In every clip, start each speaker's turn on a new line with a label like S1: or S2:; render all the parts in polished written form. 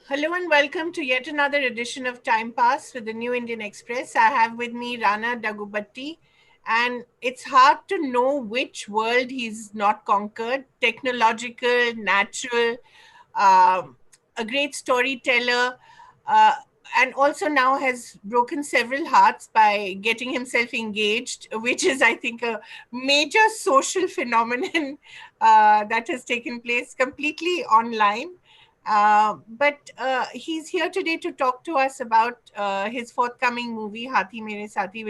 S1: Hello and welcome to yet another edition of Time Pass with the New Indian Express. I have with me Rana Daggubati, and it's hard to know which world he's not conquered: technological, natural, um, a great storyteller, uh, and also now has broken several hearts by getting himself engaged, which is, I think, a major social phenomenon that has taken place completely online. But he's here today to talk to us about his forthcoming movie, Haathi Mera Saathi,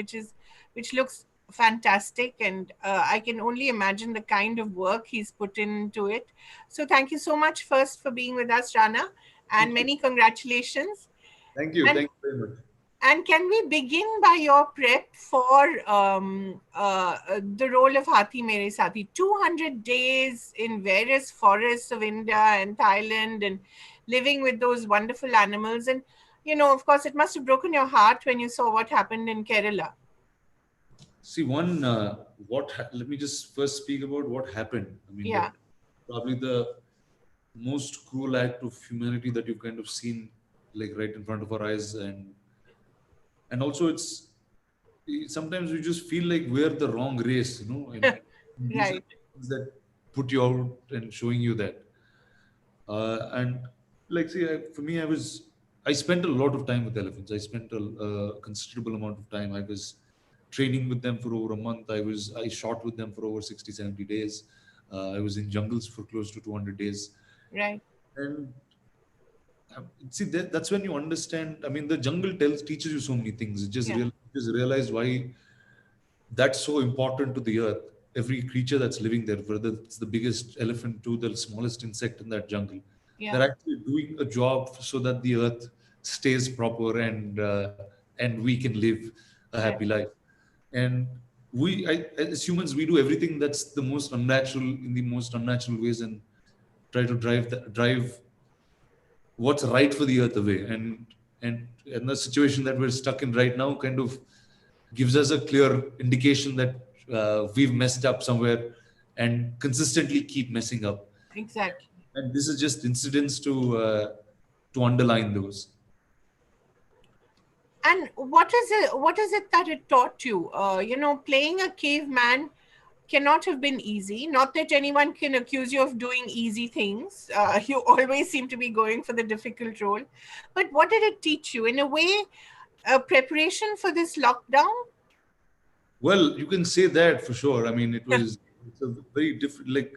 S1: which looks fantastic, and I can only imagine the kind of work he's put into it. So thank you so much first for being with us, Rana, and
S2: Thank you.
S1: many congratulations.
S2: Thank you.
S1: And
S2: Thank you very much.
S1: and can we begin by your prep for the role of Haathi Mere Saathi? 200 days in various forests of India and Thailand and living with those wonderful animals. And, of course, it must have broken your heart when you saw what happened in Kerala.
S2: See, let me just first speak about what happened. I mean,
S1: Yeah,
S2: that probably the most cruel act of humanity that you've kind of seen, like right in front of our eyes. And also, sometimes you just feel like we're the wrong race, and these are
S1: right.
S2: things that put you out and showing you that. And like, see, for me, I spent a lot of time with elephants. I spent a considerable amount of time. I was training with them for over a month. I shot with them for over 60, 70 days. I was in jungles for close to 200 days.
S1: Right.
S2: And see, that's when you understand. I mean, the jungle teaches you so many things.
S1: Yeah.
S2: Just realize why that's so important to the earth. Every creature that's living there, whether it's the biggest elephant to the smallest insect in that jungle, they're
S1: Yeah.
S2: actually doing a job so that the earth stays proper and we can live a happy
S1: Right.
S2: life. And as humans, we do everything that's the most unnatural in the most unnatural ways and try to drive what's right for the earth away. And the situation that we're stuck in right now kind of gives us a clear indication that we've messed up somewhere and consistently keep messing up.
S1: Exactly.
S2: And this is just incidents to underline those.
S1: And what is it that it taught you? Playing a caveman cannot have been easy. Not that anyone can accuse you of doing easy things. You always seem to be going for the difficult role. But what did it teach you? In a way, a preparation for this lockdown?
S2: Well, you can say that for sure. I mean, it's a very different, like,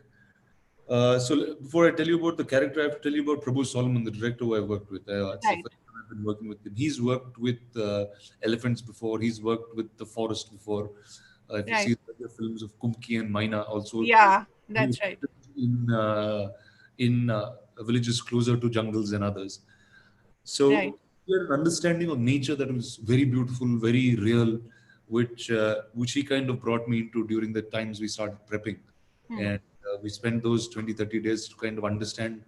S2: before I tell you about the character, I have to tell you about Prabhu Solomon, the director who I worked with. It's the
S1: Right,
S2: first time I've been working with him. He's worked with elephants before. He's worked with the forest before. If you
S1: right.
S2: see the films of Kumki and Maina, also
S1: Yeah,
S2: he
S1: that's right.
S2: in villages closer to jungles and others.
S1: Right.
S2: So he had an understanding of nature that was very beautiful, very real, which he kind of brought me into during the times we started prepping.
S1: Hmm.
S2: And we spent those 20, 30 days to kind of understand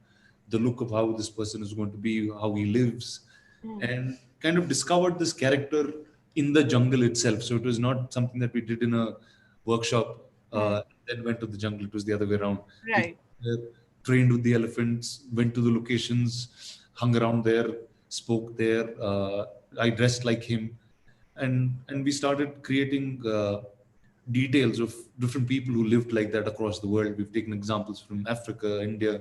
S2: the look of how this person is going to be, how he lives,
S1: Hmm.
S2: and kind of discovered this character in the jungle itself. So it was not something that we did in a workshop,
S1: Hmm.
S2: then went to the jungle. It was the other way around. We
S1: Right.
S2: trained with the elephants, went to the locations, hung around there, spoke there. I dressed like him, and we started creating details of different people who lived like that across the world. We've taken examples from Africa, India.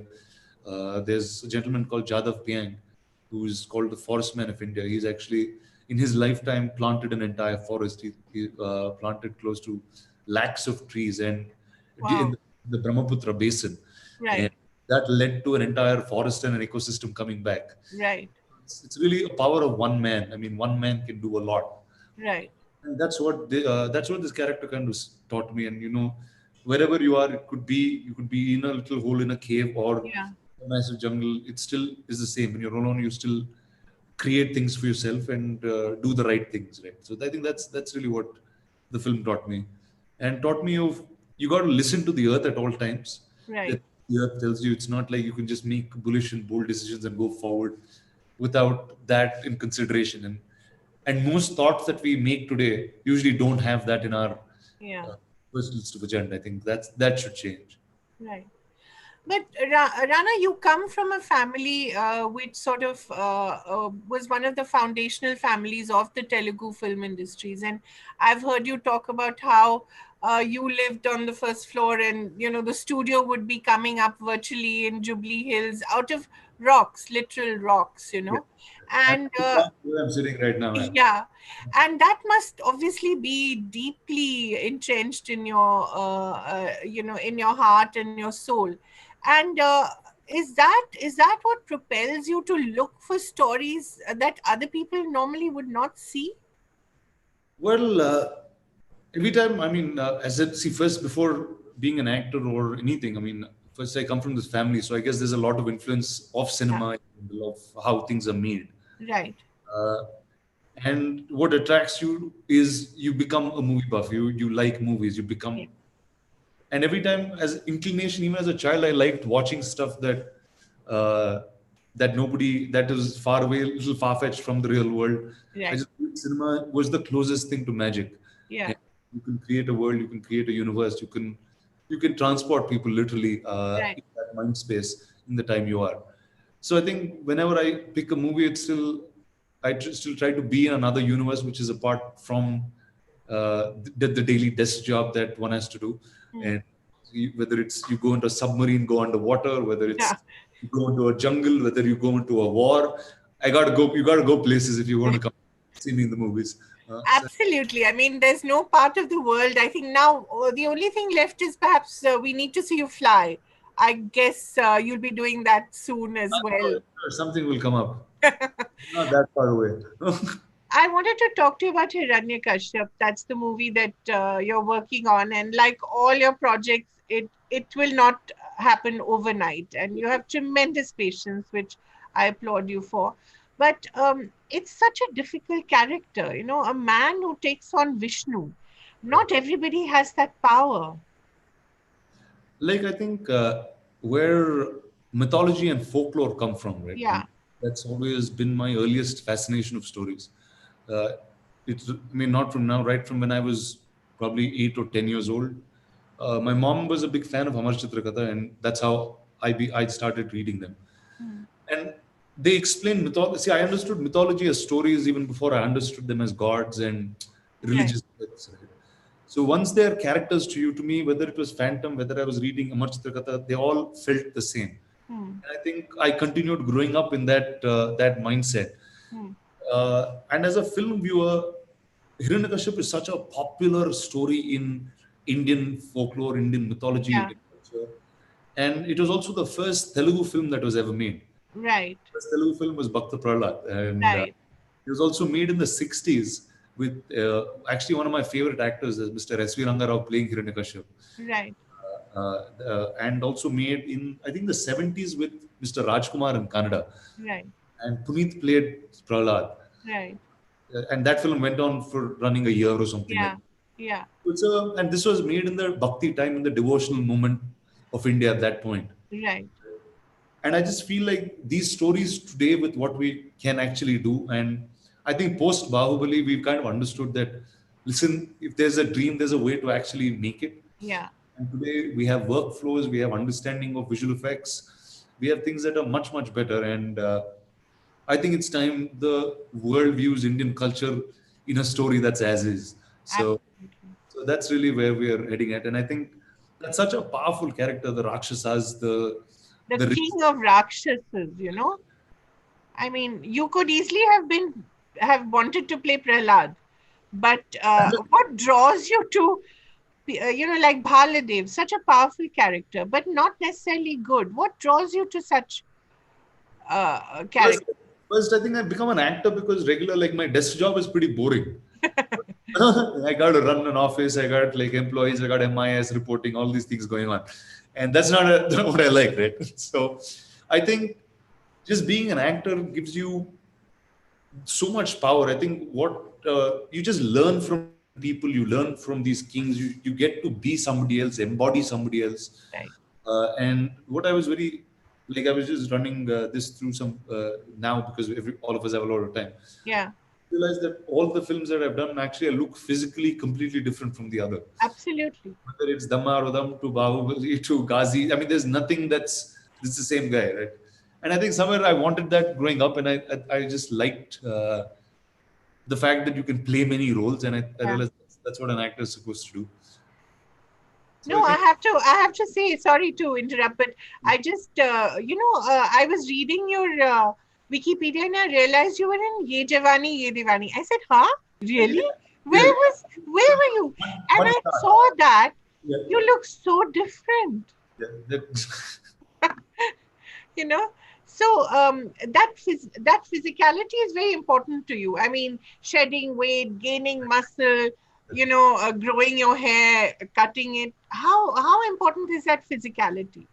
S2: There's a gentleman called Jadav Piang, who's called the forest man of India. He's actually, in his lifetime, planted an entire forest. He planted close to lakhs of trees and
S1: Wow.
S2: in the Brahmaputra basin. And
S1: Right.
S2: that led to an entire forest and an ecosystem coming back.
S1: Right.
S2: It's really a power of one man. I mean, one man can do a lot.
S1: Right.
S2: And that's what this character kind of taught me. And wherever you are, you could be in a little hole in a cave or
S1: Yeah.
S2: a massive jungle. It still is the same. When you're alone, you still create things for yourself and do the right things, right? So I think that's really what the film taught me, and taught me of you got to listen to the earth at all times.
S1: Right.
S2: That the earth tells you it's not like you can just make bullish and bold decisions and go forward without that in consideration. And most thoughts that we make today usually don't have that in our
S1: Yeah.
S2: uh, first list of agenda. I think that should change.
S1: Right. But Rana, you come from a family which sort of was one of the foundational families of the Telugu film industries, and I've heard you talk about how you lived on the first floor, and the studio would be coming up virtually in Jubilee Hills out of rocks, literal rocks,
S2: Yeah. And
S1: and
S2: that's where I'm sitting right now, man.
S1: yeah, and that must obviously be deeply entrenched in your, in your heart and your soul. And is that what propels you to look for stories that other people normally would not see?
S2: Well, every time, I mean, as I see, first before being an actor or anything, I mean, first I come from this family, so I guess there's a lot of influence of
S1: Yeah,
S2: cinema, of how things are made.
S1: right.
S2: Uh, and what attracts you is you become a movie buff. You like movies. You
S1: Yeah,
S2: become, and every time as inclination, even as a child, I liked watching stuff uh, that nobody that is far away, a little far fetched from the real world. I
S1: right.
S2: just feel cinema was the closest thing to magic.
S1: Yeah,
S2: And you can create a world, you can create a universe, you can transport people literally
S1: right.
S2: in that mind space in the time you are. So I think whenever I pick a movie, it's still still try to be in another universe which is apart from the daily desk job that one has to do.
S1: Hmm.
S2: And whether it's you go into a submarine, go underwater, whether
S1: Yeah.
S2: it's you go into a jungle, whether you go into a war, I gotta go. You gotta go places if you want to come see me in the movies. So
S1: Absolutely. I mean, there's no part of the world. I think now the only thing left is perhaps we need to see you fly. I guess you'll be doing that soon as well.
S2: something will come up. Not that far away.
S1: I wanted to talk to you about Hiranyakashyap. That's the movie that you're working on, and like all your projects, it will not happen overnight, and you have tremendous patience, which I applaud you for. But it's such a difficult character, a man who takes on Vishnu. Not everybody has that power.
S2: Like I think where mythology and folklore come from, right? I mean,
S1: Yeah.
S2: that's always been my earliest fascination of stories. Uh, I mean, not from now, right from when I was probably 8 or 10 years old. My mom was a big fan of Amar Chitrakatha, and that's how I started reading them.
S1: Hmm.
S2: And they explain mythology. See, I understood mythology as stories even before I understood them as gods and
S1: Right.
S2: religious myths. Right? So once they are characters to you, to me, whether it was Phantom, whether I was reading Amar Chitrakatha, they all felt the same.
S1: Hmm.
S2: And I think I continued growing up in that mindset.
S1: Hmm.
S2: And as a film viewer, Hiranyakashipu is such a popular story in Indian folklore, Indian mythology,
S1: Yeah.
S2: Indian culture. And it was also the first Telugu film that was ever made.
S1: Right.
S2: First Telugu film was Bhakta Prahlad, and
S1: Right.
S2: it was also made in the 60s with actually one of my favorite actors is Mr. S.V. Rangarao playing Hiranyakashipu.
S1: Right.
S2: And also made in, I think, the 70s with Mr. Rajkumar in Kannada.
S1: Right.
S2: And Puneet played Prahlad.
S1: Right.
S2: And that film went on for running a year or something like
S1: Yeah.
S2: that.
S1: Yeah.
S2: And this was made in the Bhakti time, in the devotional movement of India at that point.
S1: Right.
S2: And I just feel like these stories today, with what we can actually do, and I think post Bahubali, we've kind of understood that. Listen, if there's a dream, there's a way to actually make it.
S1: Yeah.
S2: And today we have workflows, we have understanding of visual effects, we have things that are much much better. And I think it's time the world views Indian culture in a story that's as is. So,
S1: Absolutely.
S2: so that's really where we are heading at. And I think that's such a powerful character, the Rakshasas,
S1: The
S2: the
S1: king of Rakshasas. I mean, you could easily have wanted to play Prahlad, but what draws you to, like Bhaladev, such a powerful character, but not necessarily good. What draws you to such
S2: First,
S1: character?
S2: first, I think I've become an actor because regular, like my desk job is pretty boring. I got to run an office. I got like employees. I got MIS reporting, all these things going on, and that's not, that's not what I like, right? So, I think just being an actor gives you so much power. I think what you just learn from people, you learn from these kings. You get to be somebody else, embody somebody else.
S1: Right.
S2: And what I was very like, I was just running this through some now because all of us have a lot of time.
S1: Yeah.
S2: realize that all the films that I've done actually look physically completely different from the other.
S1: Absolutely.
S2: Whether it's Damarodam to Bahubali to Ghazi, I mean, there's nothing that's it's the same guy, right? And I think somewhere I wanted that growing up, and I just liked the fact that you can play many roles, and I
S1: Yeah.
S2: realized that's what an actor is supposed to do. So
S1: No,
S2: I think
S1: I have to say, sorry to interrupt, but I just, I was reading your Wikipedia and I realized you were in Ye Jawani, Ye Diwani. I said, huh?
S2: yeah,
S1: Really?
S2: yeah,
S1: Where were you? And
S2: one
S1: I
S2: star.
S1: saw that
S2: Yeah,
S1: you look so different,
S2: yeah, that,
S1: you know? So that physicality is very important to you. I mean, shedding weight, gaining muscle, growing your hair, cutting it. How important is that physicality?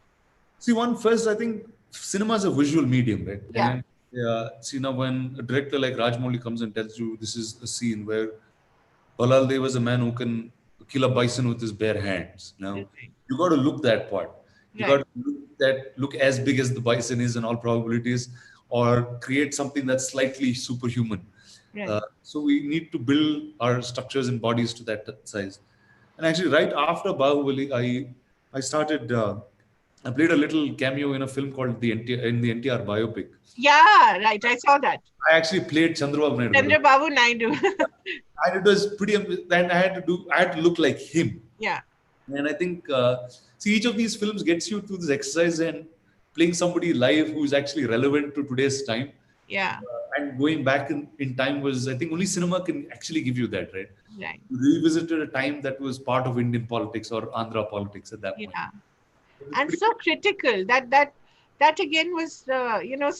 S2: See, one first, I think cinema is a visual medium, right?
S1: Yeah.
S2: And see now when a director like Rajmouli comes and tells you this is a scene where Balal Dev is a man who can kill a bison with his bare hands. Now
S1: Right.
S2: you got to look that part. You got
S1: Right.
S2: to look as big as the bison is in all probabilities, or create something that's slightly superhuman.
S1: Right.
S2: So we need to build our structures and bodies to that size. And actually, right after Bahubali, I started. I played a little cameo in a film called the NTR biopic.
S1: Yeah. Right. I saw that.
S2: I actually played Chandrababu Naidu, in the-
S1: Chandrababu Naidu.
S2: and it was pretty. And I had to look like him.
S1: Yeah.
S2: And I think see each of these films gets you through this exercise and playing somebody live who's actually relevant to today's time.
S1: Yeah.
S2: And going back in time was I think only cinema can actually give you that, right?
S1: Right.
S2: You revisited a time that was part of Indian politics or Andhra politics at that point.
S1: Yeah.
S2: It was
S1: And
S2: pretty
S1: so critical. That again was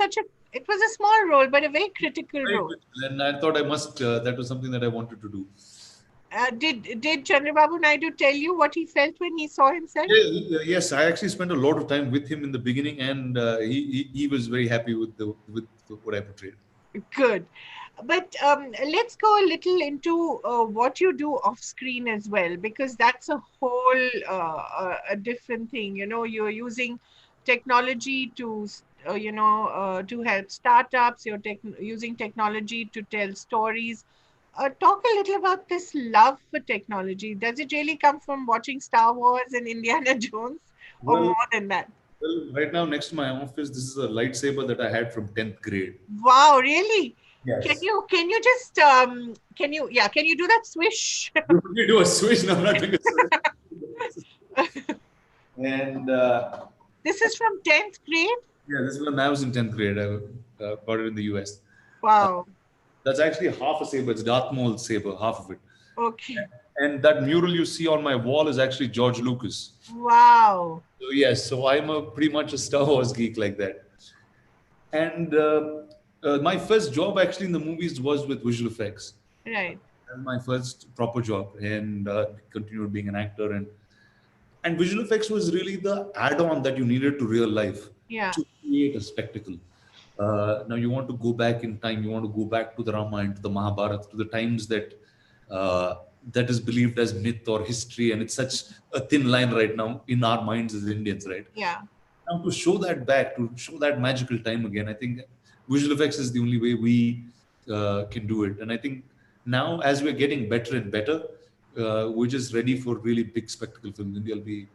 S1: such a. It was a small role, but a very critical
S2: very
S1: role.
S2: good. And I thought I must. That was something that I wanted to do.
S1: Did Chandrababu Naidu tell you what he felt when he saw himself?
S2: Yeah, yes, I actually spent a lot of time with him in the beginning, and he was very happy with what I portrayed.
S1: Good. But let's go a little into what you do off screen as well, because that's a whole a different thing. You're using technology to help startups. Using technology to tell stories. Talk a little about this love for technology. Does it really come from watching Star Wars and Indiana Jones, or
S2: Well,
S1: more than that?
S2: well, right now next to my office, this is a lightsaber that I had from 10th grade.
S1: Wow, really? Can
S2: Yes.
S1: you can you just can you do that swish?
S2: You do a switch, no, I'm not doing a switch. And
S1: This is from 10th grade?
S2: yeah, this is when I was in 10th grade. I got it in the US. Uh,
S1: Wow.
S2: that's actually half a saber. It's Darth Maul's saber, half of it.
S1: Okay.
S2: And that mural you see on my wall is actually George Lucas.
S1: Wow.
S2: So yes, so I'm a pretty much a Star Wars geek like that. And my first job actually in the movies was with visual effects.
S1: Right.
S2: And my first proper job, and continued being an actor. And visual effects was really the add-on that you needed to real life
S1: Yeah.
S2: to create a spectacle. Now you want to go back in time. You want to go back to the Ramayana, to the Mahabharata, to the times uh, that is believed as myth or history, and it's such a thin line right now in our minds as Indians, right?
S1: Yeah.
S2: Now to show that back, to show that magical time again, I think visual effects is the only way we can do it. And I think now as we're getting better and better, we're just ready for really big spectacle films, and we'll be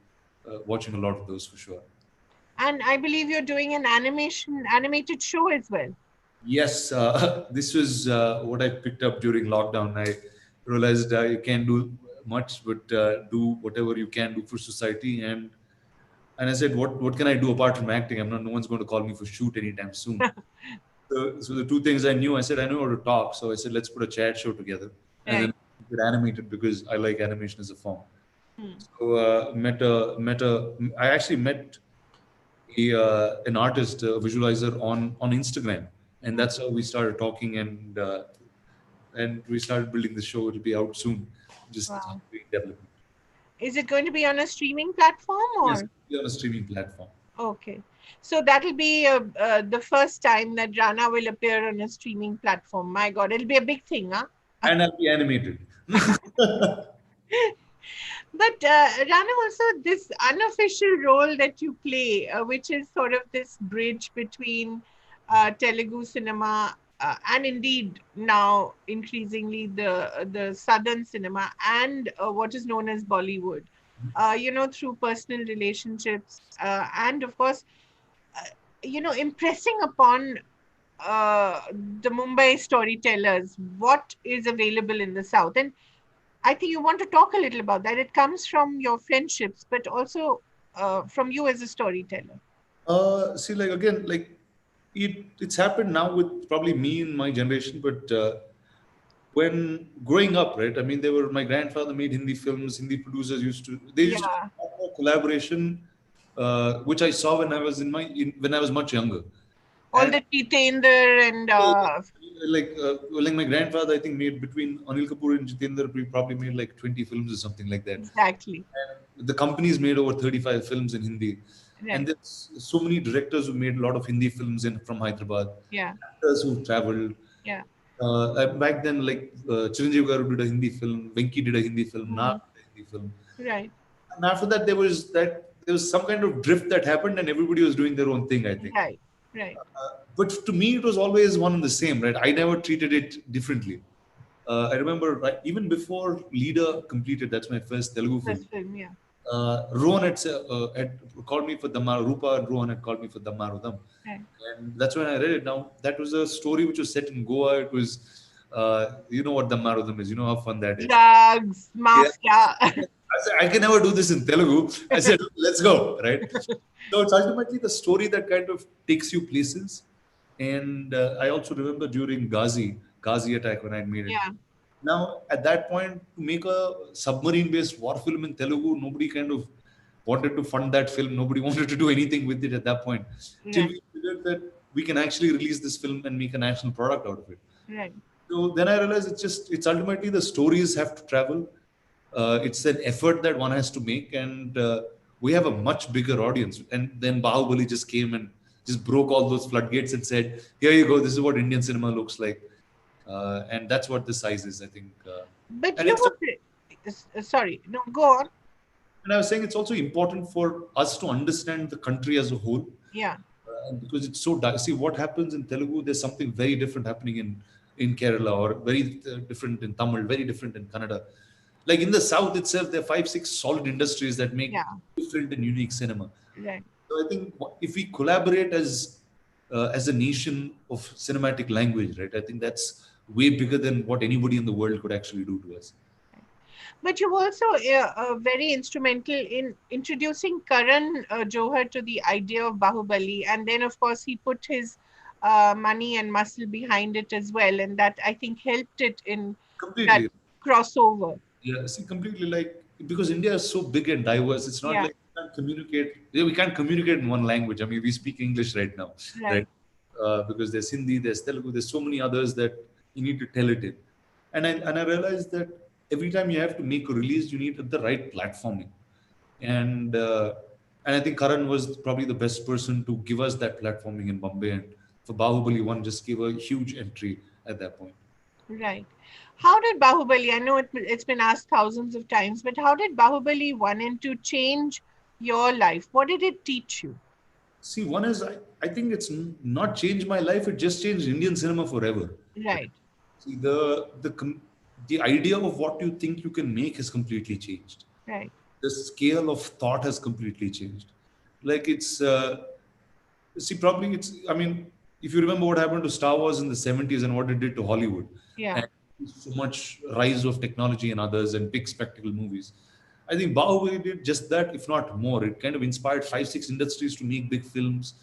S2: watching a lot of those for sure.
S1: And I believe you're doing an animated show as well.
S2: Yes, this was what I picked up during lockdown. I realized you can't do much, but do whatever you can do for society. And I said, what can I do apart from acting? I'm not. No one's going to call me for shoot anytime soon. So the two things I knew, I said I know how to talk. So I said let's put a chat show together, and
S1: Right.
S2: then get animated because I like animation as a form.
S1: Hmm.
S2: So I actually met an artist, a visualizer on Instagram, and
S1: Hmm.
S2: that's how we started talking, and we started building the show. It'll be out soon, just
S1: Wow.
S2: doing development.
S1: Is it going to be on a streaming platform
S2: Yes,
S1: or?
S2: it'll be on a streaming platform,
S1: Okay. So that'll be the first time that Rana will appear on a streaming platform. My God, it'll be a big thing, huh?
S2: and I'll be animated.
S1: But Rana, also this unofficial role that you play, which is sort of this bridge between Telugu cinema and indeed now increasingly the southern cinema and what is known as Bollywood, through personal relationships, and of course, uh, impressing upon the Mumbai storytellers what is available in the south. And I think you want to talk a little about that. It comes from your friendships, but also from you as a storyteller.
S2: See, like again, like it's happened now with probably me in my generation, but when growing up, right? I mean, they were my grandfather made Hindi films. Hindi producers used to
S1: Yeah,
S2: have more collaboration, which I saw when I was when I was much younger,
S1: all
S2: and
S1: the Jitendra and
S2: like my grandfather, I think made between Anil Kapoor and Jitendra, we probably made like 20 films or something like that.
S1: exactly,
S2: And the companies made over 35 films in Hindi, and
S1: right,
S2: there's so many directors who made a lot of Hindi films in from Hyderabad,
S1: yeah,
S2: actors who traveled.
S1: yeah,
S2: Back then, like Chiranjeev Garu did a Hindi film, Venki did a Hindi film, Nag
S1: mm,
S2: did a Hindi film,
S1: right,
S2: and after that there was some kind of drift that happened, and everybody was doing their own thing. I think,
S1: right, right.
S2: but to me, it was always one and the same, right? I never treated it differently. I remember right, even before Leader completed, that's my first Telugu film.
S1: First film, yeah,
S2: Rohan had called me for Damaru. Rupa and Rohan had called me for Damarudam.
S1: right.
S2: And that's when I read it. Now, that was a story which was set in Goa. It was, you know what Damarudam is, you know how fun that is.
S1: Drugs,
S2: Yeah.
S1: mafia.
S2: I said, I can never do this in Telugu. I said, let's go, right? So it's ultimately the story that kind of takes you places. And I also remember during Ghazi attack when I made it.
S1: Yeah,
S2: Now, at that point, to make a submarine-based war film in Telugu, nobody kind of wanted to fund that film. Nobody wanted to do anything with it at that point. Till
S1: right,
S2: we figured that we can actually release this film and make a national product out of it.
S1: right,
S2: So then I realized it's ultimately the stories have to travel. It's an effort that one has to make, and we have a much bigger audience. And then Bahubali just came and just broke all those floodgates and said, "Here you go. This is what Indian cinema looks like." And that's what the size is, I think.
S1: but
S2: And
S1: you
S2: it's
S1: would, sorry, no, go on.
S2: and I was saying it's also important for us to understand the country as a whole,
S1: Yeah,
S2: because it's so see what happens in Telugu. There's something very different happening in Kerala, or very different in Tamil, very different in Kannada. Like in the South itself, there are 5, 6 solid industries that make
S1: yeah,
S2: different and unique cinema.
S1: right.
S2: So I think if we collaborate as a nation of cinematic language, right? I think that's way bigger than what anybody in the world could actually do to us.
S1: But you were also very instrumental in introducing Karan Johar to the idea of Bahubali, and then of course he put his money and muscle behind it as well, and that I think helped it in that
S2: Completely.
S1: crossover.
S2: Yeah, see, completely like because India is so big and diverse, it's not
S1: Yeah,
S2: like we can't communicate. Yeah, we can't communicate in one language. I mean, we speak English right now, right?
S1: right,
S2: Because there's Hindi, there's Telugu, there's so many others that you need to tell it in. And I realized that every time you have to make a release, you need the right platforming, and uh, and I think Karan was probably the best person to give us that platforming in Bombay, and for Bahubali one just gave a huge entry at that point.
S1: right. How did Bahubali? I know it's been asked thousands of times, but how did Bahubali 1 and 2 change your life? What did it teach you?
S2: See, one is I think it's not changed my life. It just changed Indian cinema forever.
S1: Right,
S2: See, the idea of what you think you can make has completely changed.
S1: right.
S2: The scale of thought has completely changed. Like it's see, probably it's. I mean, if you remember what happened to Star Wars in the '70s and what it did to Hollywood,
S1: Yeah,
S2: and so much rise of technology and others and big spectacle movies. I think Bahubali did just that, if not more. It kind of inspired 5, 6 industries to make big films.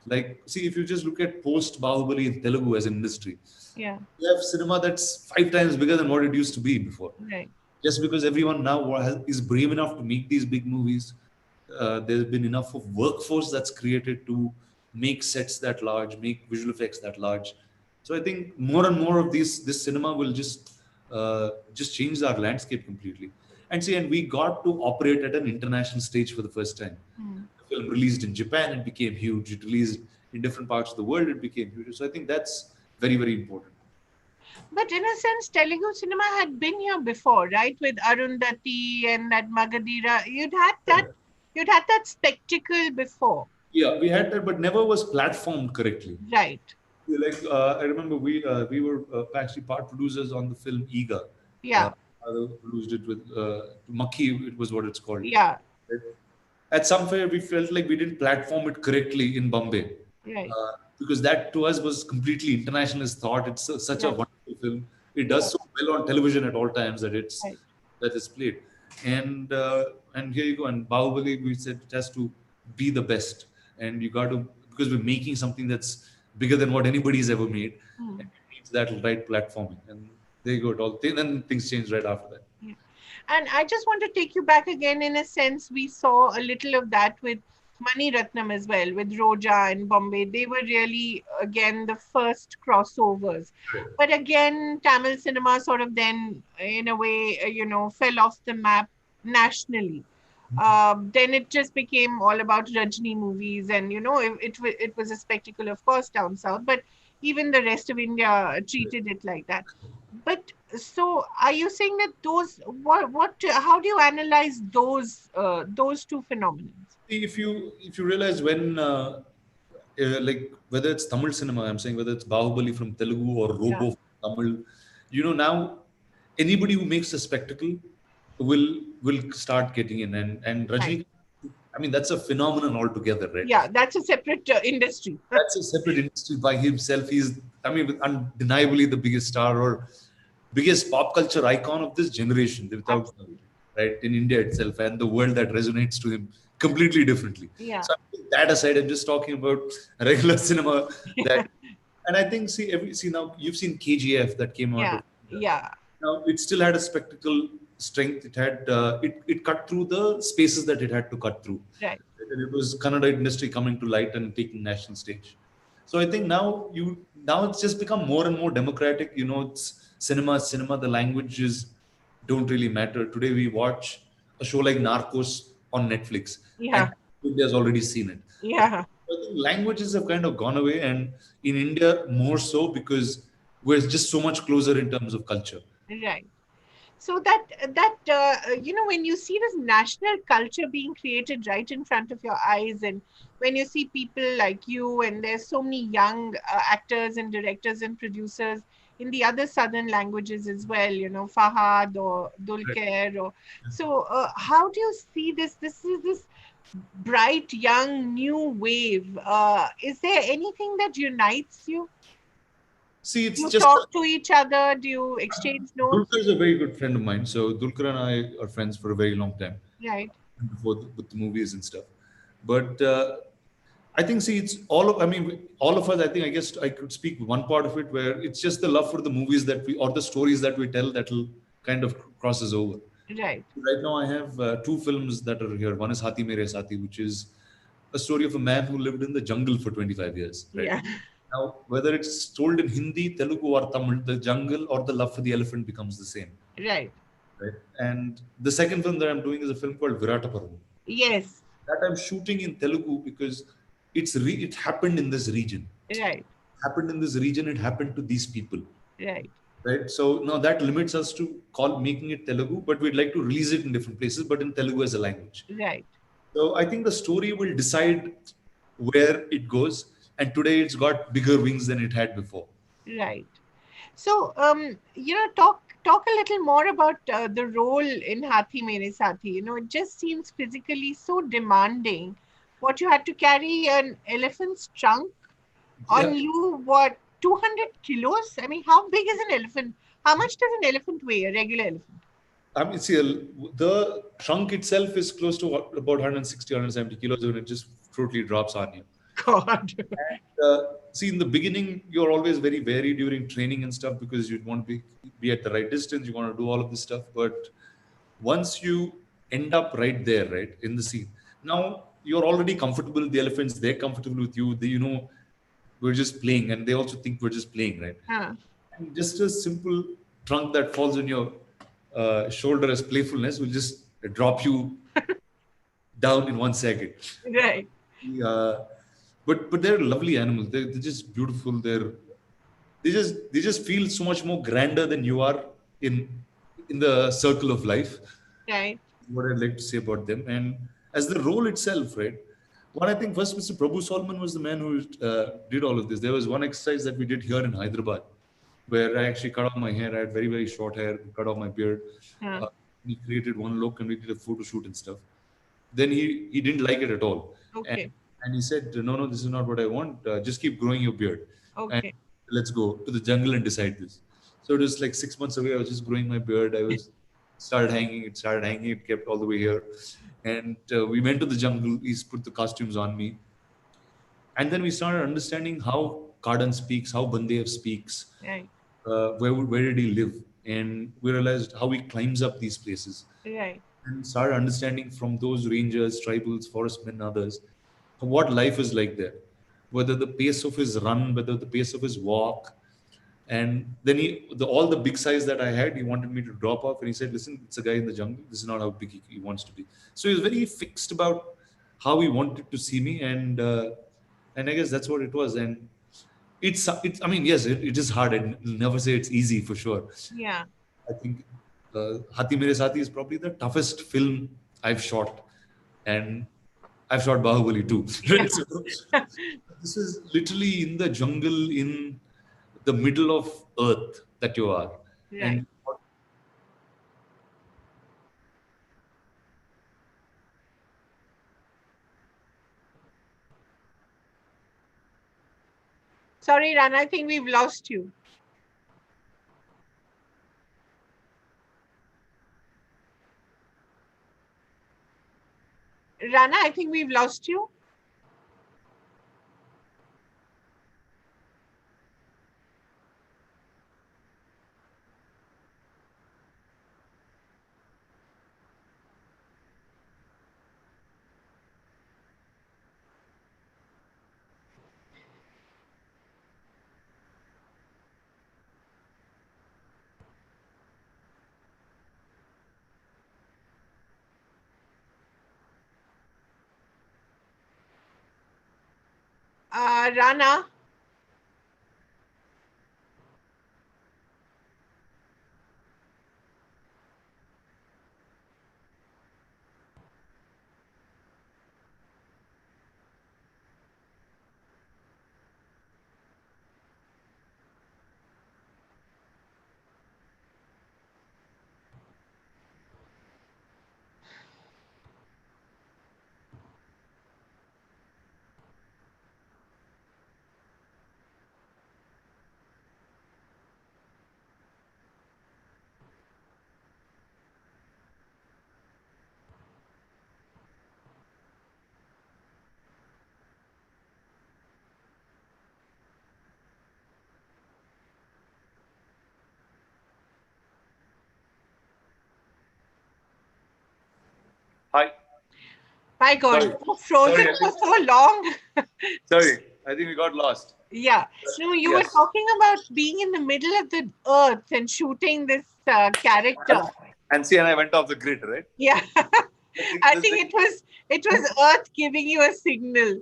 S2: Like, see, if you just look at post Bahubali in Telugu as an industry,
S1: yeah,
S2: we have cinema that's 5 times bigger than what it used to be before.
S1: right,
S2: Just because everyone now is brave enough to make these big movies, there's been enough of workforce that's created to make sets that large, make visual effects that large. So I think more and more of this cinema will just change our landscape completely. And see, and we got to operate at an international stage for the first time.
S1: hmm.
S2: The film released in Japan, it became huge. It released in different parts of the world, it became huge. So I think that's very, very important.
S1: But in a sense, Telugu cinema had been here before, right? With Arundhati and that Magadira. You'd had that spectacle before.
S2: Yeah, we had that, but never was platformed correctly.
S1: Right.
S2: Like I remember we were actually part producers on the film Eager. Uh,
S1: Yeah,
S2: I produced it with Makhi. It was what it's called.
S1: yeah,
S2: At some fair, we felt like we didn't platform it correctly in Bombay,
S1: right,
S2: because that to us was completely internationalist thought. It's such a
S1: right,
S2: wonderful film. It does
S1: right,
S2: so well on television at all times
S1: right,
S2: that it's played. And and here you go. And Bahubali, we said it has to be the best, and you got to, because we're making something that's bigger than what anybody's ever made, and
S1: hmm,
S2: it needs that right platforming. And there you go. It all then things change right after that.
S1: yeah. And I just want to take you back again. In a sense, we saw a little of that with Mani Ratnam as well, with Roja and Bombay. They were really, again, the first crossovers. But again, Tamil cinema sort of then, in a way, fell off the map nationally. Then it just became all about Rajni movies, and it was a spectacle, of course, down south. But even the rest of India treated it like that. But so, are you saying that those what how do you analyze those two phenomena?
S2: See, if you realize when like whether it's Tamil cinema, I'm saying whether it's Bahubali from Telugu or
S1: Yeah,
S2: Robo from Tamil, now anybody who makes a spectacle will will start getting in, and
S1: right.
S2: Rajni, I mean that's a phenomenon altogether, right?
S1: Yeah, that's a separate industry.
S2: That's a separate industry by himself. He's, I mean, undeniably the biggest star or biggest pop culture icon of this generation, without doubt,
S1: Absolutely.
S2: right? In India itself and the world that resonates to him completely differently.
S1: Yeah.
S2: So that aside, I'm just talking about regular cinema that, and I think see now you've seen KGF that came out
S1: Yeah.
S2: of India.
S1: Yeah.
S2: Now it still had a spectacle strength. It had it cut through the spaces that it had to cut through,
S1: Right.
S2: and it was Kannada industry coming to light and taking national stage. So I think now it's just become more and more democratic. It's cinema. The languages don't really matter. Today we watch a show like Narcos on Netflix, and
S1: Yeah.
S2: India's already seen it.
S1: Yeah.
S2: I think languages have kind of gone away, and in India more so because we're just so much closer in terms of culture.
S1: Right. So when you see this national culture being created right in front of your eyes, and when you see people like you, and there's so many young actors and directors and producers in the other southern languages as well, Fahad or
S2: Right.
S1: Dulquer, or so how do you see this bright young new wave? Is there anything that unites you?
S2: See,
S1: Do
S2: it's
S1: you
S2: just
S1: talk to each other? Do you exchange
S2: Dulquer
S1: notes?
S2: is a very good friend of mine. So Dulquer and I are friends for a very long time,
S1: Right.
S2: before with the movies and stuff. But I think, see, it's all of, I mean, all of us, I think, I guess I could speak one part of it where it's just the love for the movies that or the stories that we tell that will kind of crosses over.
S1: Right.
S2: Right now, I have two films that are here. One is Haathi Mera Saathi, which is a story of a man who lived in the jungle for 25 years, right?
S1: Yeah.
S2: Now, whether it's told in Hindi, Telugu, or Tamil, the jungle or the love for the elephant becomes the same,
S1: Right.
S2: right? And the second film that I'm doing is a film called Virata Parvam
S1: Yes.
S2: that I'm shooting in Telugu because it happened in this region.
S1: Right.
S2: Happened in this region. It happened to these people,
S1: Right.
S2: right? So now that limits us to call making it Telugu, but we'd like to release it in different places, but in Telugu as a language.
S1: Right.
S2: So I think the story will decide where it goes, and today it's got bigger wings than it had before.
S1: Right. So, talk a little more about the role in Haathi Mere Saathi. It just seems physically so demanding. What you had to carry an elephant's trunk
S2: Yeah,
S1: on you, what, 200 kilos? I mean, how big is an elephant? How much does an elephant weigh, a regular elephant?
S2: I mean, see, the trunk itself is close to about 160, 170 kilos, and it just totally drops on you.
S1: God.
S2: See, in the beginning, you're always very wary during training and stuff because you want to be at the right distance. You want to do all of this stuff. But once you end up right there, right in the scene, now you're already comfortable with the elephants. They're comfortable with you. We're just playing, and they also think we're just playing, right?
S1: Huh.
S2: And just a simple trunk that falls on your shoulder as playfulness will just drop you down in 1 second.
S1: Right.
S2: Uh, but they're lovely animals. They're just beautiful. They just feel so much more grander than you are in in the circle of life.
S1: Right.
S2: What I'd like to say about them, and as the role itself, right? One, I think first Mr. Prabhu Solomon was the man who did all of this. There was one exercise that we did here in Hyderabad where I actually cut off my hair. I had very, very short hair, cut off my beard.
S1: Huh.
S2: Uh, he created one look and we did a photo shoot and stuff. Then he didn't like it at all. And,
S1: Okay.
S2: and he said, no, no, this is not what I want. Just keep growing your beard. And
S1: Okay.
S2: let's go to the jungle and decide this. So it was like 6 months away. I was just growing my beard. Started hanging. It started hanging. It kept all the way here. And we went to the jungle. He's put the costumes on me. And then we started understanding how Kardan speaks, how Bandev speaks,
S1: Right.
S2: where did he live? And we realized how he climbs up these places
S1: Right.
S2: and started understanding from those rangers, tribals, forestmen, others, what life is like there. Whether the pace of his run, whether the pace of his walk. And then all the big size that I had, he wanted me to drop off. And he said, listen, it's a guy in the jungle. This is not how big he wants to be. So he was very fixed about how he wanted to see me. And I guess that's what it was. And it's I mean, yes, it is hard. And never say it's easy for sure.
S1: Yeah.
S2: I think Haathi Mera Saathi is probably the toughest film I've shot. And I've shot Baahubali too. Right? So, this is literally in the jungle, in the middle of earth that you are.
S1: Right.
S2: And
S1: Sorry, Rana, I think we've lost you. Rana, I think we've lost you. Rana.
S2: hi.
S1: My God,
S2: Sorry.
S1: you were frozen
S2: Sorry, I
S1: for
S2: think,
S1: so long.
S2: sorry. I think we got lost.
S1: Yeah. No, you were
S2: Yes.
S1: talking about being in the middle of the earth and shooting this character.
S2: And see, and I went off the grid, right?
S1: Yeah. I think it was Earth giving you a signal.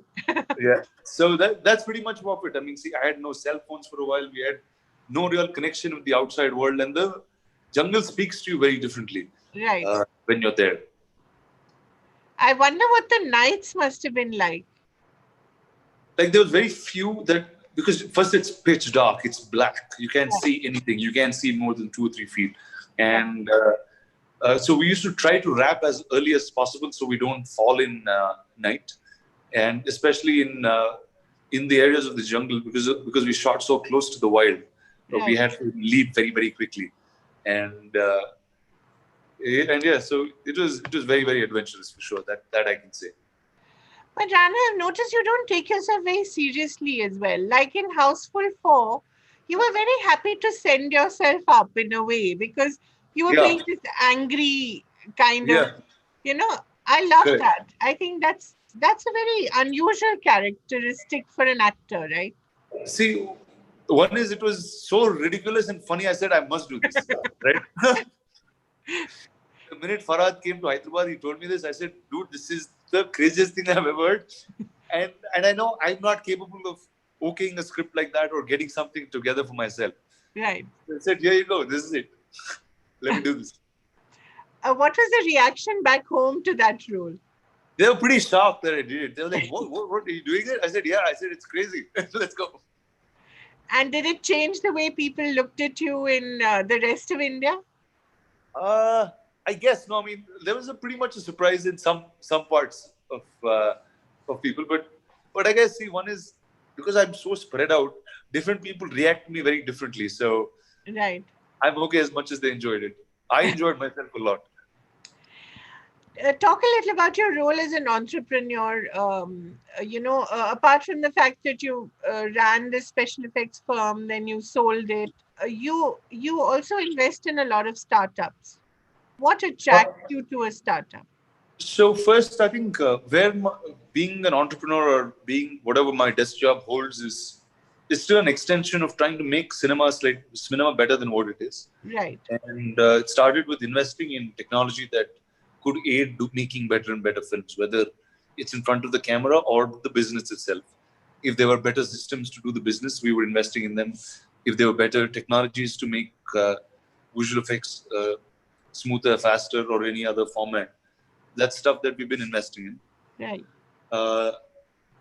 S2: Yeah. So that's pretty much what it. I mean, see, I had no cell phones for a while. We had no real connection with the outside world, and the jungle speaks to you very differently
S1: Right.
S2: when you're there.
S1: I wonder what the nights must have been like.
S2: Like there was very few that because first it's pitch dark, it's black. You can't see anything. You can't see more than 2 or 3 feet, and so we used to try to wrap as early as possible so we don't fall in night, and especially in the areas of the jungle because we shot so close to the wild, we
S1: Right.
S2: had to leave very very quickly, and yeah, so it was very very adventurous for sure. That I can say.
S1: But Rana, I've noticed you don't take yourself very seriously as well. Like in Houseful 4, you were very happy to send yourself up in a way because you were
S2: Yeah,
S1: playing this angry kind of,
S2: yeah,
S1: I love
S2: correct.
S1: that. I think that's a very unusual characteristic for an actor, right?
S2: See, one is it was so ridiculous and funny. I said I must do this, right? The minute Farhad came to Hyderabad, he told me this. I said, dude, this is the craziest thing I've ever heard. And I know I'm not capable of okaying a script like that or getting something together for myself.
S1: Right.
S2: I said, here you go. This is it. Let me do this.
S1: What was the reaction back home to that role?
S2: They were pretty shocked that I did it. They were like, what are you doing it? I said, yeah. I said, it's crazy. Let's go.
S1: And did it change the way people looked at you in the rest of India?
S2: Uh, I guess no. I mean, there was a pretty much a surprise in some parts of people, but I guess see one is because I'm so spread out. Different people react to me very differently, so
S1: Right.
S2: I'm okay as much as they enjoyed it. I enjoyed myself a lot.
S1: Talk a little about your role as an entrepreneur. Apart from the fact that you ran this special effects firm, then you sold it. You also invest in a lot of startups. What
S2: Uh,
S1: attracts you to a startup?
S2: so first, I think being an entrepreneur or being whatever my desk job holds is still an extension of trying to make cinema better than what it is.
S1: Right.
S2: And it started with investing in technology that could aid making better and better films, whether it's in front of the camera or the business itself. If there were better systems to do the business, we were investing in them. If there were better technologies to make visual effects smoother, faster, or any other format, that's stuff that we've been investing in.
S1: Right.
S2: Uh,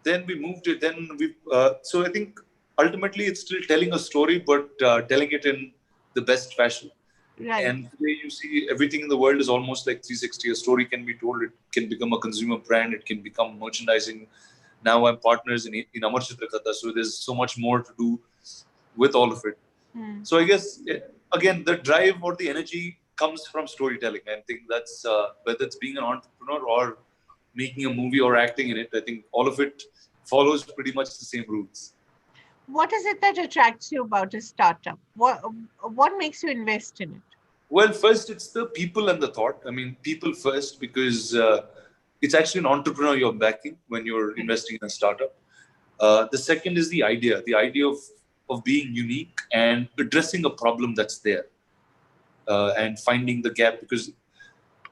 S2: then we moved it. Then we. So I think ultimately it's still telling a story, but telling it in the best fashion.
S1: Right.
S2: And today you see everything in the world is almost like 360. A story can be told. It can become a consumer brand. It can become merchandising. Now I'm partners in Amar Chitra Katha, so there's so much more to do with all of it.
S1: Hmm.
S2: So I guess again the drive or the energy comes from storytelling. I think that's whether it's being an entrepreneur or making a movie or acting in it. I think all of it follows pretty much the same rules.
S1: What is it that attracts you about a startup? What makes you invest in it?
S2: Well, first it's the people and the thought. I mean, people first because it's actually an entrepreneur you're backing when you're
S1: Right.
S2: investing in a startup. The second is the idea of being unique and addressing a problem that's there and finding the gap. Because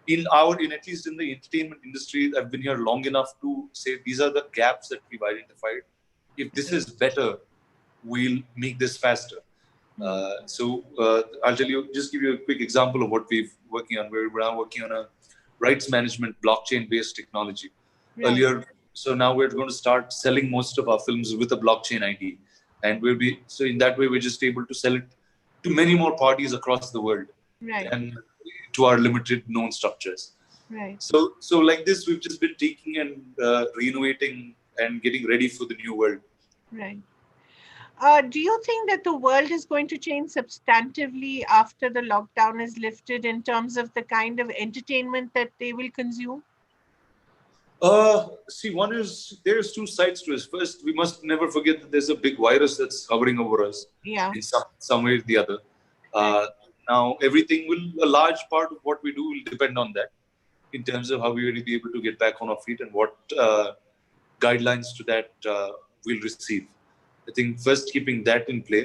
S2: in at least in the entertainment industry, I've been here long enough to say these are the gaps that we've identified. If this
S1: Right.
S2: is better, we'll make this faster.
S1: Hmm.
S2: I'll tell you, just give you a quick example of what we've working on. We're now working on a rights management blockchain-based technology.
S1: Right.
S2: Earlier, so now we're going to start selling most of our films with a blockchain ID, and we'll be so in that way we're just able to sell it to many more parties across the world
S1: Right.
S2: and to our limited known structures.
S1: Right.
S2: So like this, we've just been taking and renovating and getting ready for the new world.
S1: Right. Do you think that the world is going to change substantively after the lockdown is lifted in terms of the kind of entertainment that they will consume?
S2: See, one is there's two sides to it. First, we must never forget that there's a big virus that's hovering over us
S1: Yeah.
S2: in some way or the other.
S1: Right.
S2: Uh, Now, everything a large part of what we do will depend on that in terms of how we will be able to get back on our feet and what guidelines to that we'll receive. I think first keeping that in play.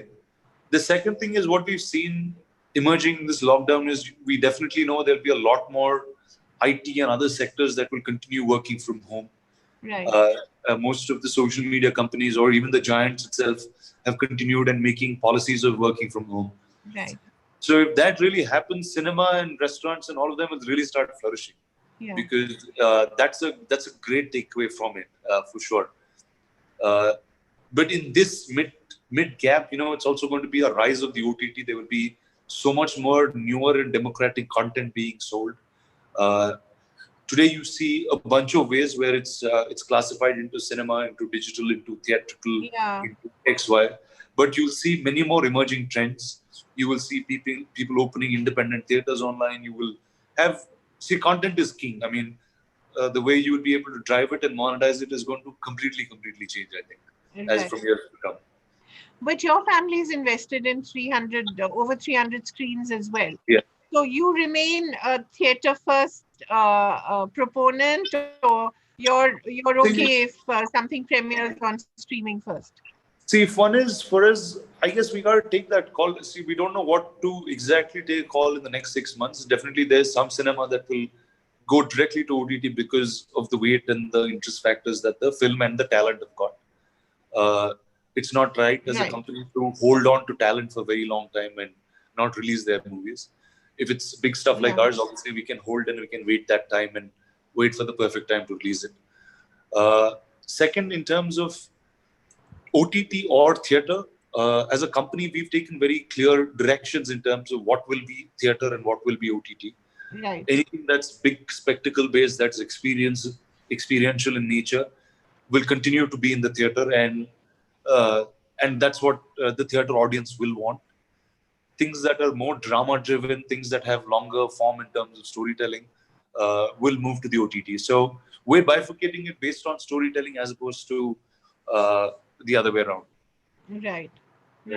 S2: The second thing is what we've seen emerging in this lockdown is we definitely know there'll be a lot more IT and other sectors that will continue working from home.
S1: Right.
S2: Uh, Most of the social media companies or even the giants itself have continued and making policies of working from home.
S1: Right.
S2: So if that really happens, cinema and restaurants and all of them will really start flourishing
S1: Yeah.
S2: because that's a great takeaway from it for sure. Uh, but in this mid gap, it's also going to be a rise of the OTT. There will be so much more newer and democratic content being sold. Uh, Today, you see a bunch of ways where it's classified into cinema, into digital, into theatrical,
S1: Yeah.
S2: into XY. But you'll see many more emerging trends. You will see people opening independent theaters online. You will have see content is king. I mean, the way you will be able to drive it and monetize it is going to completely change. I think as
S1: Right.
S2: from years to come.
S1: But your family is invested in 300, over 300 screens as well.
S2: Yeah.
S1: So you remain a theater first proponent, or you're okay
S2: See,
S1: if something premieres on streaming first?
S2: See, if one is for us, I guess we got to take that call. See, we don't know what to exactly take call in the next 6 months. Definitely, there's some cinema that will go directly to OTT because of the weight and the interest factors that the film and the talent have got. Uh, it's not right as a
S1: Right.
S2: company to hold on to talent for a very long time and not release their movies. If it's big stuff like
S1: Yeah.
S2: ours, obviously we can hold and we can wait that time and wait for the perfect time to release it. Second, in terms of OTT or theater, as a company, we've taken very clear directions in terms of what will be theater and what will be OTT.
S1: Right.
S2: Anything that's big spectacle based, that's experiential in nature, will continue to be in the theater, uh, and that's what the theater audience will want. Things that are more drama driven, things that have longer form in terms of storytelling, will move to the OTT. So we're bifurcating it based on storytelling as opposed to the other way around.
S1: Right.
S2: Right.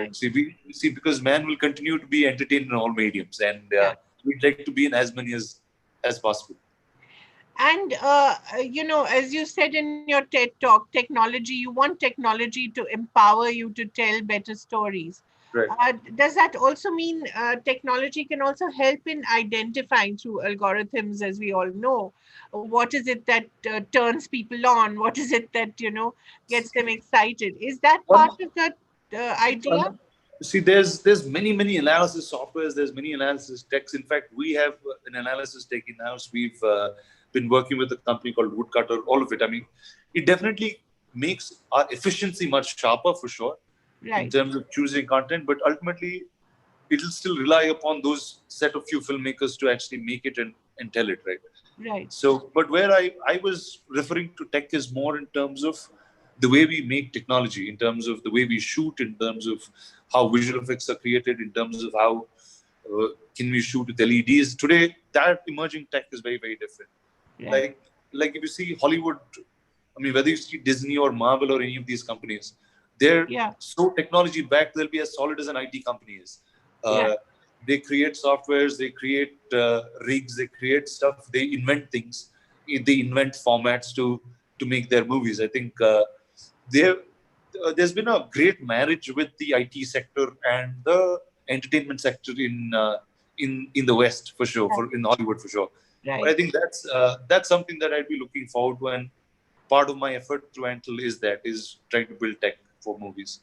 S1: Right.
S2: See, because man will continue to be entertained in all mediums, and
S1: Yeah.
S2: we'd like to be in as many as possible.
S1: And as you said in your TED talk, technology, you want technology to empower you to tell better stories.
S2: Right.
S1: Does that also mean technology can also help in identifying through algorithms, as we all know, what is it that turns people on? What is it that, gets them excited? Is that part
S2: One,
S1: of the idea?
S2: See, there's many analysis softwares. There's many analysis techs. In fact, we have an analysis tech in house. We've been working with a company called Woodcutter. All of it. I mean, it definitely makes our efficiency much sharper for sure in
S1: Right.
S2: terms of choosing content. But ultimately, it'll still rely upon those set of few filmmakers to actually make it and tell it right.
S1: Right.
S2: So, but where I was referring to tech is more in terms of the way we make technology, in terms of the way we shoot, in terms of how visual effects are created, in terms of how can we shoot with LEDs. Today, that emerging tech is very different.
S1: Right.
S2: Like like if you see Hollywood, I mean, whether you see Disney or Marvel or any of these companies, they're
S1: Yeah.
S2: so technology backed. They'll be as solid as an IT company is.
S1: Yeah.
S2: They create softwares, they create rigs, they create stuff, they invent things, they invent formats to make their movies. I think there's been a great marriage with the IT sector and the entertainment sector in the West for sure,
S1: Right.
S2: for in Hollywood for sure. But I
S1: Right.
S2: think that's something that I'd be looking forward to, and part of my effort through Antle is trying to build tech for movies.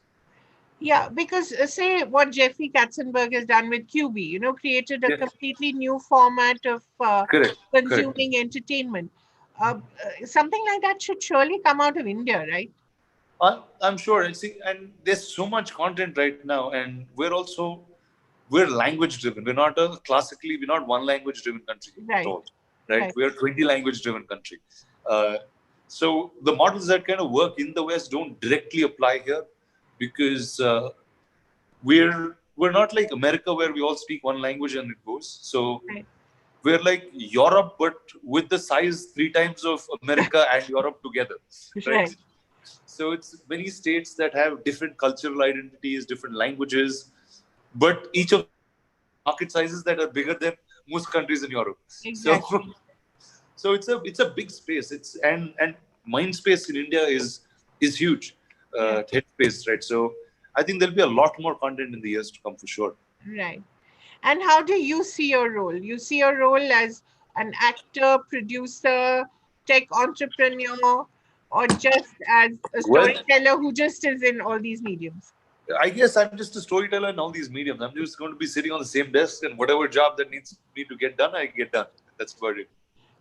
S1: Yeah, because say what Jeffrey Katzenberg has done with QB, created a
S2: Yes,
S1: completely new format of
S2: correct.
S1: consuming entertainment. Something like that should surely come out of India, right?
S2: I'm sure. And see, and there's so much content right now, and we're language driven. We're not one language driven country at
S1: Right,
S2: all, right?
S1: right,
S2: We're a 20 language driven country. Uh, so the models that kind of work in the West don't directly apply here because we're not like America where we all speak one language and it goes. So
S1: right,
S2: we're like Europe, but with the size three times of America and Europe together, right?
S1: right.
S2: So it's many states that have different cultural identities, different languages, but each of them have market sizes that are bigger than most countries in Europe. So,
S1: Exactly.
S2: so it's a big space. And mind space in India is huge,
S1: Yeah,
S2: head space, right? So I think there'll be a lot more content in the years to come for sure.
S1: right. And how do you see your role? You see your role as an actor, producer, tech entrepreneur, or just as a
S2: Well,
S1: storyteller who just is in all these mediums?
S2: I guess I'm just a storyteller in all these mediums. I'm just going to be sitting on the same desk, and whatever job that needs me to get done, I get done. That's about it.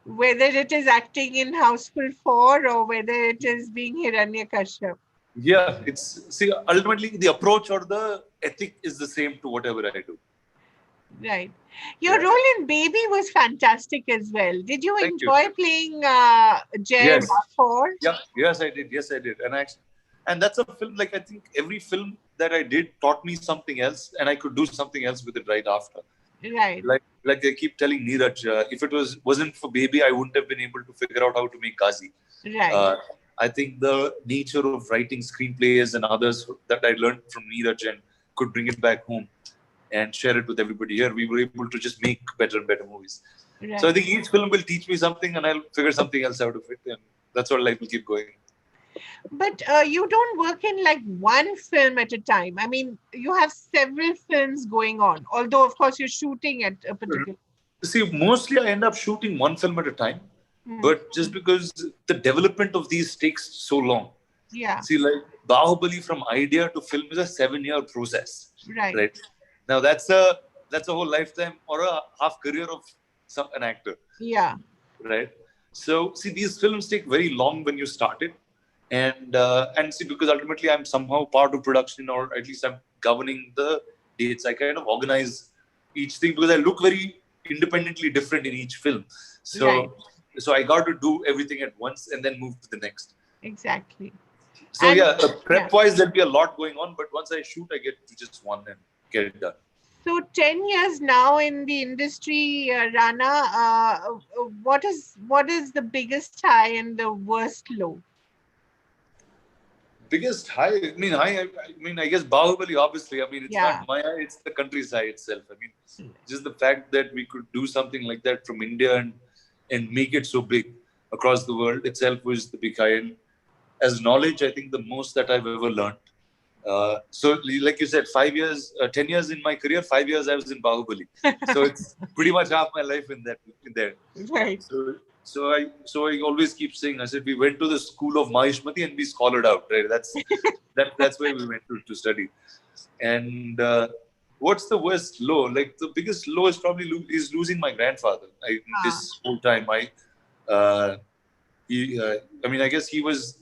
S1: Whether it is acting in Houseful 4 or whether it is being Hiranyakashipu.
S2: Yeah, it's see ultimately the approach or the ethic is the same to whatever I do.
S1: Right. Your
S2: Yeah.
S1: role in Baby was fantastic as well. Did you
S2: Thank you.
S1: enjoy playing Jay
S2: Yes.
S1: Bafor?
S2: Yeah. Yes, I did. Yes, I did. And that's a film. Like I think every film that I did taught me something else, and I could do something else with it right after.
S1: Right,
S2: Like I keep telling Neeraj, if it wasn't for Baby, I wouldn't have been able to figure out how to make Ghazi.
S1: right.
S2: Uh, I think the nature of writing screenplays and others that I learned from Neeraj and could bring it back home and share it with everybody here, we were able to just make better and better movies. So I
S1: Right.
S2: think each film will teach me something and I'll figure something else out of it. And that's what life will keep going.
S1: But you don't work in like one film at a time. I mean, you have several films going on, although, of course, you're shooting at a particular.
S2: See, mostly I end up shooting one film at a time,
S1: Hmm.
S2: but just because the development of these takes so long.
S1: Yeah,
S2: See, like Bahubali from idea to film is a 7-year process,
S1: right.
S2: right? Now that's a whole lifetime or a half career of an actor,
S1: Yeah,
S2: right? So see, these films take very long when you start it, and see, because ultimately I'm somehow part of production, or at least I'm governing the dates. I kind of organize each thing because I look very independently different in each film.
S1: Right.
S2: So I got to do everything at once and then move to the next.
S1: Exactly.
S2: So
S1: And
S2: yeah,
S1: yeah.
S2: prep wise there'll be a lot going on, but once I shoot, I get to just one and get it done.
S1: So 10 years now in the industry, Rana, what is the biggest high and the worst low?
S2: Biggest high, I guess Bahubali, obviously. I mean, it's not
S1: Yeah.
S2: my high, it's the country's high itself. I mean, just the fact that we could do something like that from India and make it so big across the world itself was the big high. And as knowledge, I think the most that I've ever learned. So, like you said, 5 years, 10 years in my career, 5 years I was in Bahubali. So it's pretty much half my life in there.
S1: Right.
S2: So I always keep saying, I said, we went to the school of Mahishmati and we scholared out, right? That's where we went to study. And what's the worst low? Like the biggest low is probably is losing my grandfather.
S1: Ah,
S2: This whole time, uh, he, I mean, I guess he was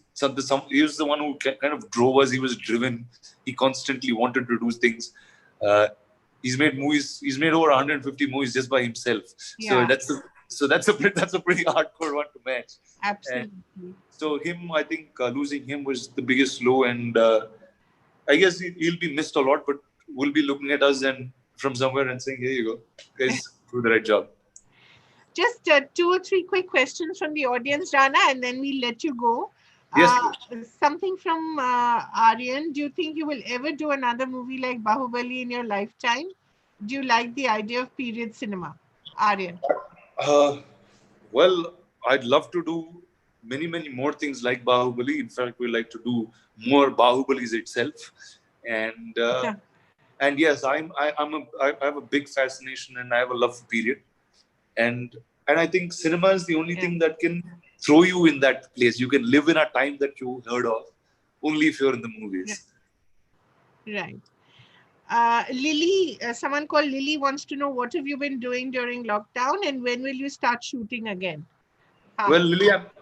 S2: he was the one who kind of drove us. He was driven. He constantly wanted to do things. Uh, he's made movies. He's made over 150 movies just by himself. So
S1: yeah,
S2: that's a pretty hardcore one to match. And
S1: absolutely.
S2: so I think losing him was the biggest low, and I guess he'll be missed a lot. But we'll be looking at us and from somewhere and saying, "Here you go, guys, do the right job."
S1: Just two or three quick questions from the audience, Rana, and then we'll let you go.
S2: Yes,
S1: Uh,
S2: please.
S1: Something from Aryan. Do you think you will ever do another movie like Bahubali in your lifetime? Do you like the idea of period cinema? Aryan.
S2: Uh, well, I'd love to do many, many more things like Bahubali. In fact, we like to do more Bahubalis itself, and and yes, I have a big fascination and I have a love for period, and I think cinema is the only
S1: Yeah,
S2: thing that can throw you in that place. You can live in a time that you heard of only if you're in the
S1: right.
S2: movies.
S1: Right. Lily, someone called Lily wants to know what have you been doing during lockdown and when will you start shooting again?
S2: Well,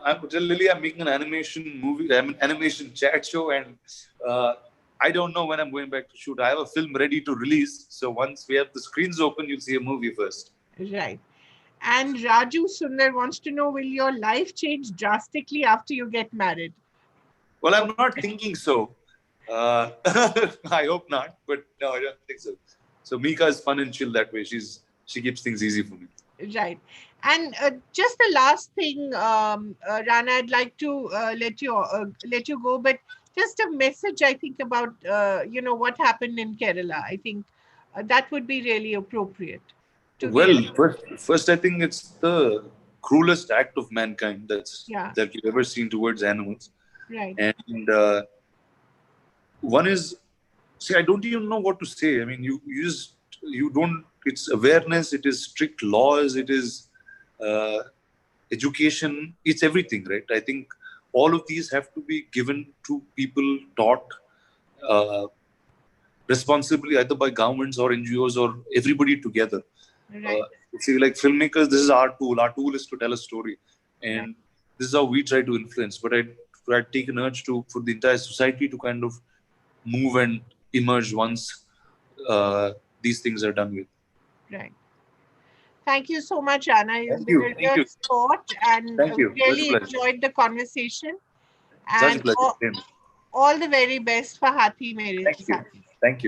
S1: Ah,
S2: Lily, I'm making an animation movie, animation chat show, and uh, I don't know when I'm going back to shoot. I have a film ready to release, so once we have the screens open, you'll see a movie first.
S1: right. And Raju Sundar wants to know will your life change drastically after you get married?
S2: Well, I'm
S1: Oh,
S2: not thinking so. I hope not, but no, I don't think so. So Mika is fun and chill that way. She keeps things easy for me.
S1: right. And just the last thing, Rana, I'd like to let you go, but just a message I think about what happened in Kerala. I think that would be really appropriate to the
S2: Well,
S1: end.
S2: first, I think it's the cruelest act of mankind
S1: Yeah,
S2: that you've ever seen towards animals,
S1: right,
S2: and one is, see, I don't even know what to say. I mean, you just you don't. It's awareness. It is strict laws. It is uh, education. It's everything, right? I think all of these have to be given to people, taught uh, responsibly, either by governments or NGOs or everybody together.
S1: right,
S2: See, like filmmakers, this is our tool. Our tool is to tell a story,
S1: right.
S2: and this is how we try to influence. But I take an urge to for the entire society to kind of move and emerge once these things are done with.
S1: Right. Thank you so much, Anna. You've
S2: Thank
S1: been
S2: you.
S1: a
S2: Thank
S1: real
S2: you.
S1: sport and
S2: Thank you. Such a
S1: really
S2: pleasure.
S1: enjoyed the conversation.
S2: Such a
S1: And
S2: pleasure.
S1: all the very best for Haathi Mere
S2: Thank you.
S1: Saathi.
S2: Thank you.